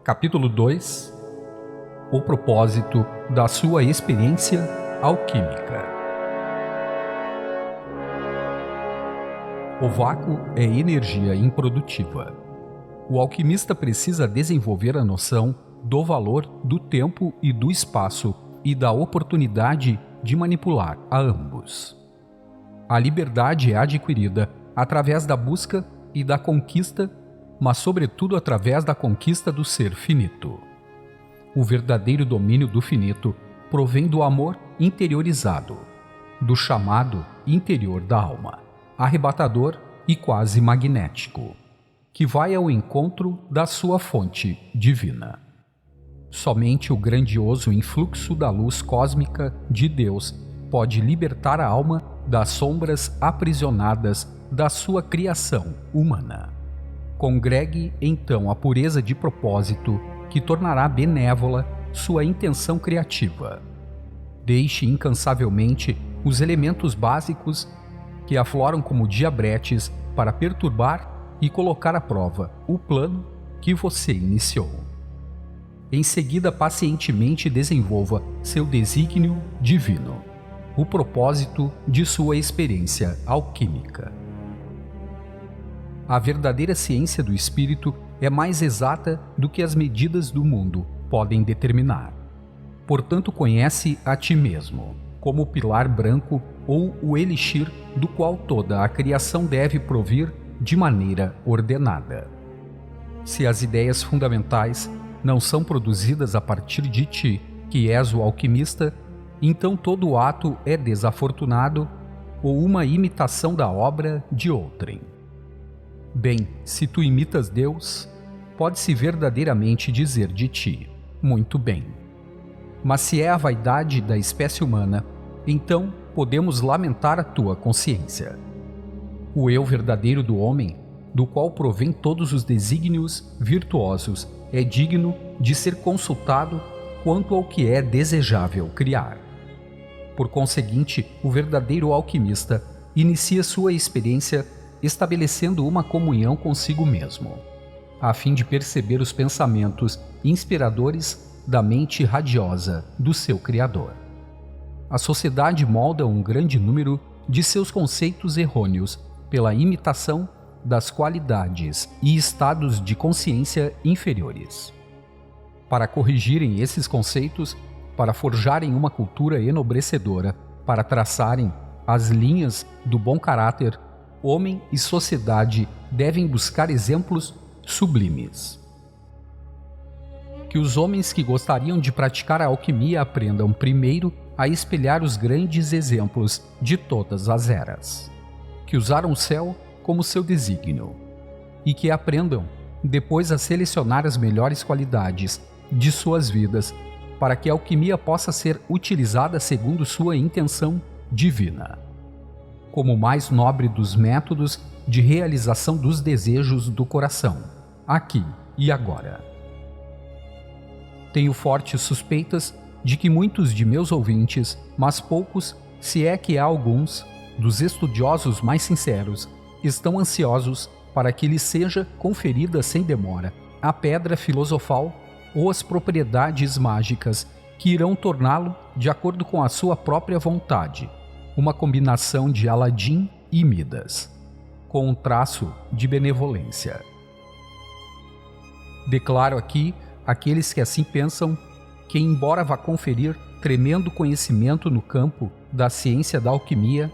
Capítulo 2. O propósito da sua experiência alquímica. O vácuo é energia improdutiva. O alquimista precisa desenvolver a noção do valor do tempo e do espaço e da oportunidade de manipular a ambos. A liberdade é adquirida através da busca e da conquista, mas sobretudo através da conquista do ser finito. O verdadeiro domínio do finito provém do amor interiorizado, do chamado interior da alma, arrebatador e quase magnético, que vai ao encontro da sua fonte divina. Somente o grandioso influxo da luz cósmica de Deus pode libertar a alma das sombras aprisionadas da sua criação humana. Congregue então a pureza de propósito que tornará benévola sua intenção criativa. Deixe incansavelmente os elementos básicos que afloram como diabretes para perturbar e colocar à prova o plano que você iniciou. Em seguida, pacientemente desenvolva seu desígnio divino, o propósito de sua experiência alquímica. A verdadeira ciência do espírito é mais exata do que as medidas do mundo podem determinar. Portanto, conhece a ti mesmo, como o pilar branco ou o elixir do qual toda a criação deve provir de maneira ordenada. Se as ideias fundamentais não são produzidas a partir de ti, que és o alquimista, então todo o ato é desafortunado ou uma imitação da obra de outrem. Bem, se tu imitas Deus, pode-se verdadeiramente dizer de ti, muito bem. Mas se é a vaidade da espécie humana, então podemos lamentar a tua consciência. O eu verdadeiro do homem, do qual provém todos os desígnios virtuosos, é digno de ser consultado quanto ao que é desejável criar. Por conseguinte, o verdadeiro alquimista inicia sua experiência estabelecendo uma comunhão consigo mesmo, a fim de perceber os pensamentos inspiradores da mente radiosa do seu Criador. A sociedade molda um grande número de seus conceitos errôneos pela imitação das qualidades e estados de consciência inferiores. Para corrigirem esses conceitos, para forjarem uma cultura enobrecedora, para traçarem as linhas do bom caráter, homem e sociedade devem buscar exemplos sublimes. Que os homens que gostariam de praticar a alquimia aprendam primeiro a espelhar os grandes exemplos de todas as eras, que usaram o céu como seu desígnio, e que aprendam depois a selecionar as melhores qualidades de suas vidas para que a alquimia possa ser utilizada segundo sua intenção divina, como o mais nobre dos métodos de realização dos desejos do coração, aqui e agora. Tenho fortes suspeitas de que muitos de meus ouvintes, mas poucos, se é que há alguns, dos estudiosos mais sinceros, estão ansiosos para que lhes seja conferida sem demora a pedra filosofal ou as propriedades mágicas que irão torná-lo de acordo com a sua própria vontade, uma combinação de Aladim e Midas, com um traço de benevolência. Declaro aqui àqueles que assim pensam que, embora vá conferir tremendo conhecimento no campo da ciência da alquimia,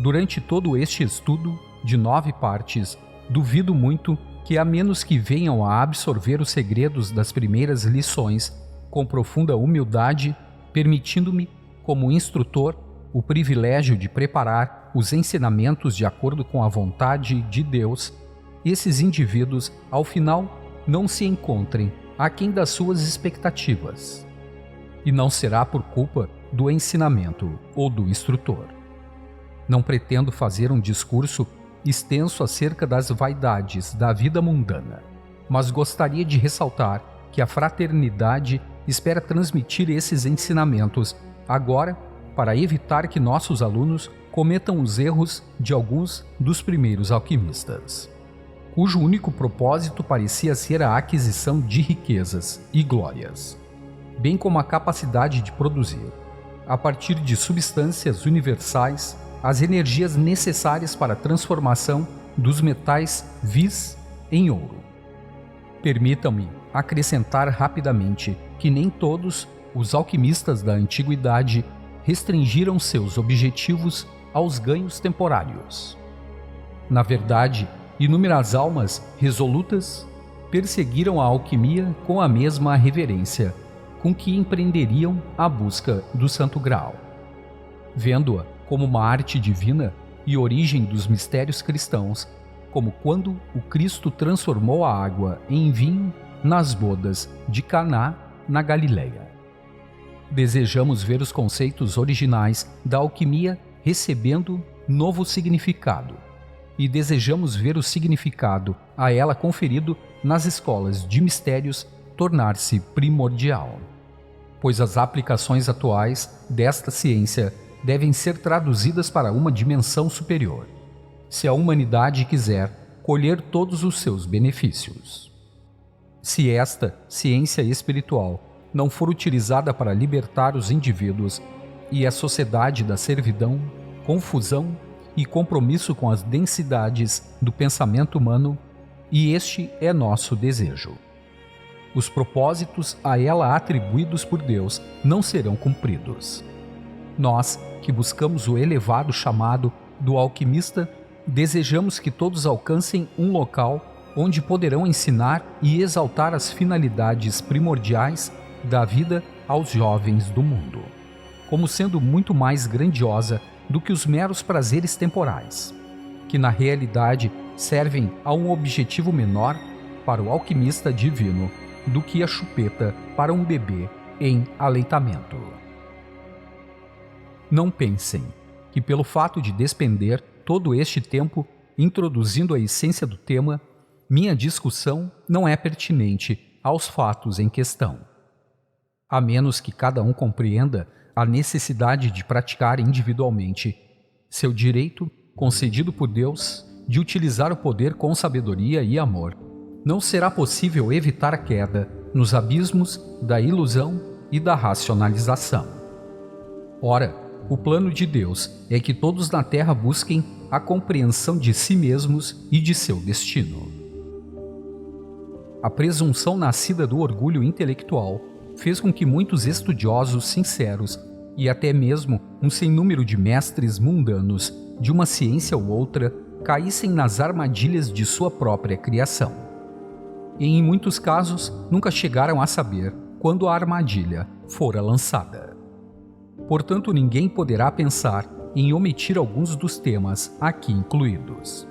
durante todo este estudo de 9 partes, duvido muito que, a menos que venham a absorver os segredos das primeiras lições com profunda humildade, permitindo-me, como instrutor, o privilégio de preparar os ensinamentos de acordo com a vontade de Deus, esses indivíduos, ao final, não se encontrem aquém das suas expectativas. E não será por culpa do ensinamento ou do instrutor. Não pretendo fazer um discurso extenso acerca das vaidades da vida mundana, mas gostaria de ressaltar que a fraternidade espera transmitir esses ensinamentos agora para evitar que nossos alunos cometam os erros de alguns dos primeiros alquimistas. cujo único propósito parecia ser a aquisição de riquezas e glórias, bem como a capacidade de produzir, a partir de substâncias universais, as energias necessárias para a transformação dos metais vis em ouro. Permitam-me acrescentar rapidamente que nem todos os alquimistas da antiguidade restringiram seus objetivos aos ganhos temporários. Na verdade, inúmeras almas resolutas perseguiram a alquimia com a mesma reverência com que empreenderiam a busca do Santo Graal. Vendo-a como uma arte divina e origem dos mistérios cristãos, como quando o Cristo transformou a água em vinho nas bodas de Caná, na Galileia. Desejamos ver os conceitos originais da alquimia recebendo novo significado, e desejamos ver o significado a ela conferido nas escolas de mistérios tornar-se primordial, pois as aplicações atuais desta ciência devem ser traduzidas para uma dimensão superior, se a humanidade quiser colher todos os seus benefícios. Se esta ciência espiritual não for utilizada para libertar os indivíduos e a sociedade da servidão, confusão e compromisso com as densidades do pensamento humano, e este é nosso desejo, os propósitos a ela atribuídos por Deus não serão cumpridos. Nós, que buscamos o elevado chamado do alquimista, desejamos que todos alcancem um local onde poderão ensinar e exaltar as finalidades primordiais da vida aos jovens do mundo, como sendo muito mais grandiosa do que os meros prazeres temporais, que na realidade servem a um objetivo menor para o alquimista divino do que a chupeta para um bebê em aleitamento. Não pensem que pelo fato de despender todo este tempo introduzindo a essência do tema, minha discussão não é pertinente aos fatos em questão. A menos que cada um compreenda a necessidade de praticar individualmente seu direito concedido por Deus de utilizar o poder com sabedoria e amor, não será possível evitar a queda nos abismos da ilusão e da racionalização. Ora, o plano de Deus é que todos na Terra busquem a compreensão de si mesmos e de seu destino. A presunção nascida do orgulho intelectual fez com que muitos estudiosos sinceros e até mesmo um sem número de mestres mundanos de uma ciência ou outra caíssem nas armadilhas de sua própria criação. E em muitos casos nunca chegaram a saber quando a armadilha fora lançada. Portanto, ninguém poderá pensar em omitir alguns dos temas aqui incluídos,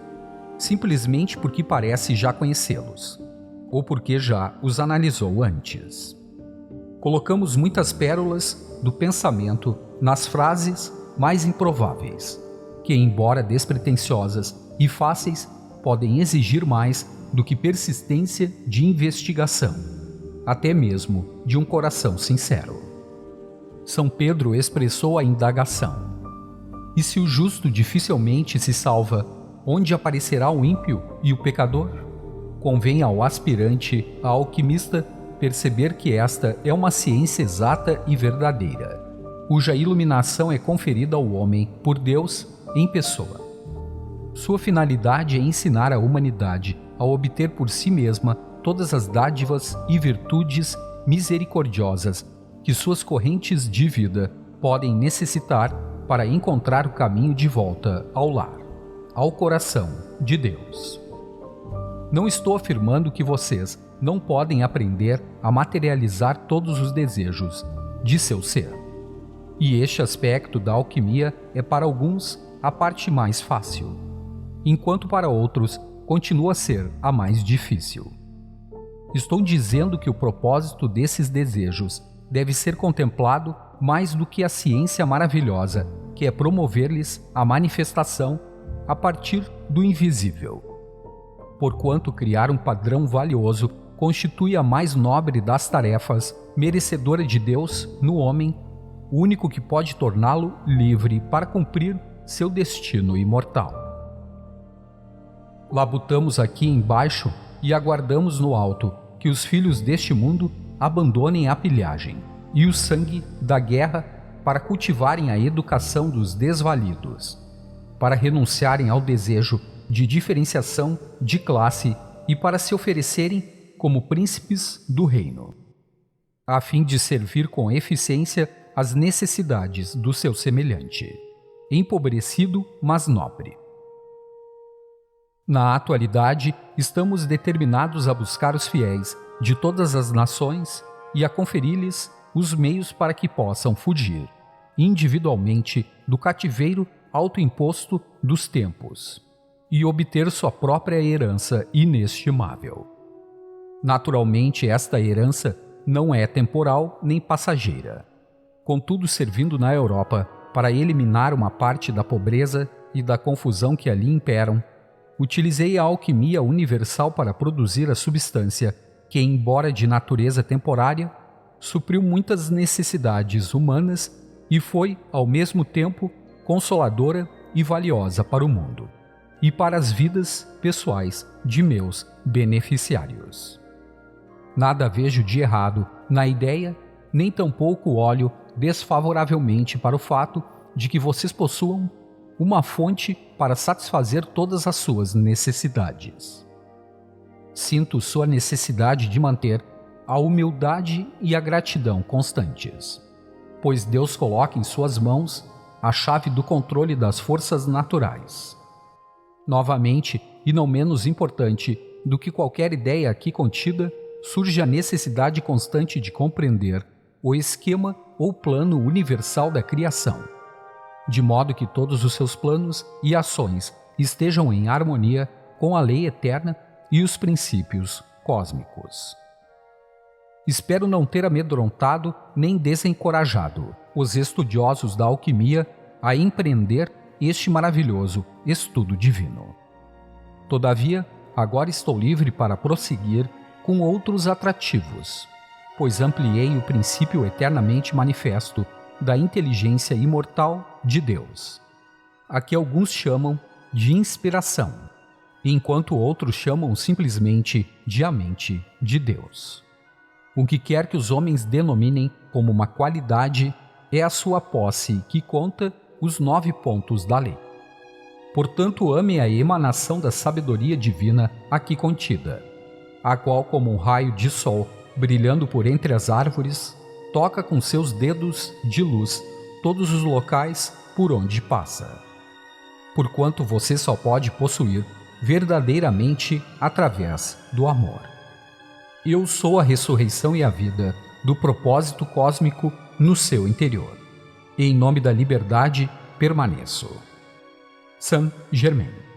simplesmente porque parece já conhecê-los, ou porque já os analisou antes. Colocamos muitas pérolas do pensamento nas frases mais improváveis, que, embora despretensiosas e fáceis, podem exigir mais do que persistência de investigação, até mesmo de um coração sincero. São Pedro expressou a indagação: e se o justo dificilmente se salva, onde aparecerá o ímpio e o pecador? Convém ao aspirante, a alquimista, perceber que esta é uma ciência exata e verdadeira, cuja iluminação é conferida ao homem por Deus em pessoa. Sua finalidade é ensinar a humanidade a obter por si mesma todas as dádivas e virtudes misericordiosas que suas correntes de vida podem necessitar para encontrar o caminho de volta ao lar, ao coração de Deus. Não estou afirmando que vocês não podem aprender a materializar todos os desejos de seu ser. E este aspecto da alquimia é para alguns a parte mais fácil, enquanto para outros continua a ser a mais difícil. Estou dizendo que o propósito desses desejos deve ser contemplado mais do que a ciência maravilhosa, que é promover-lhes a manifestação a partir do invisível. Porquanto criar um padrão valioso constitui a mais nobre das tarefas, merecedora de Deus no homem, o único que pode torná-lo livre para cumprir seu destino imortal. Labutamos aqui embaixo e aguardamos no alto que os filhos deste mundo abandonem a pilhagem e o sangue da guerra para cultivarem a educação dos desvalidos, para renunciarem ao desejo de diferenciação de classe e para se oferecerem como príncipes do reino, a fim de servir com eficiência as necessidades do seu semelhante, empobrecido, mas nobre. Na atualidade, estamos determinados a buscar os fiéis de todas as nações e a conferir-lhes os meios para que possam fugir, individualmente, do cativeiro autoimposto dos tempos e obter sua própria herança inestimável. Naturalmente, esta herança não é temporal nem passageira, contudo servindo na Europa para eliminar uma parte da pobreza e da confusão que ali imperam, utilizei a alquimia universal para produzir a substância que, embora de natureza temporária, supriu muitas necessidades humanas e foi, ao mesmo tempo, consoladora e valiosa para o mundo e para as vidas pessoais de meus beneficiários. Nada vejo de errado na ideia, nem tampouco olho desfavoravelmente para o fato de que vocês possuam uma fonte para satisfazer todas as suas necessidades. Sinto sua necessidade de manter a humildade e a gratidão constantes, pois Deus coloca em suas mãos a chave do controle das forças naturais. Novamente, e não menos importante do que qualquer ideia aqui contida, surge a necessidade constante de compreender o esquema ou plano universal da criação, de modo que todos os seus planos e ações estejam em harmonia com a lei eterna e os princípios cósmicos. Espero não ter amedrontado nem desencorajado os estudiosos da alquimia a empreender este maravilhoso estudo divino. Todavia, agora estou livre para prosseguir com outros atrativos, pois ampliei o princípio eternamente manifesto da inteligência imortal de Deus, a que alguns chamam de inspiração, enquanto outros chamam simplesmente de a mente de Deus. O que quer que os homens denominem como uma qualidade é a sua posse que conta os 9 pontos da lei. Portanto, ame a emanação da sabedoria divina aqui contida, a qual, como um raio de sol brilhando por entre as árvores, toca com seus dedos de luz todos os locais por onde passa. Porquanto você só pode possuir verdadeiramente através do amor. Eu sou a ressurreição e a vida do propósito cósmico no seu interior. Em nome da liberdade, permaneço. Saint Germain.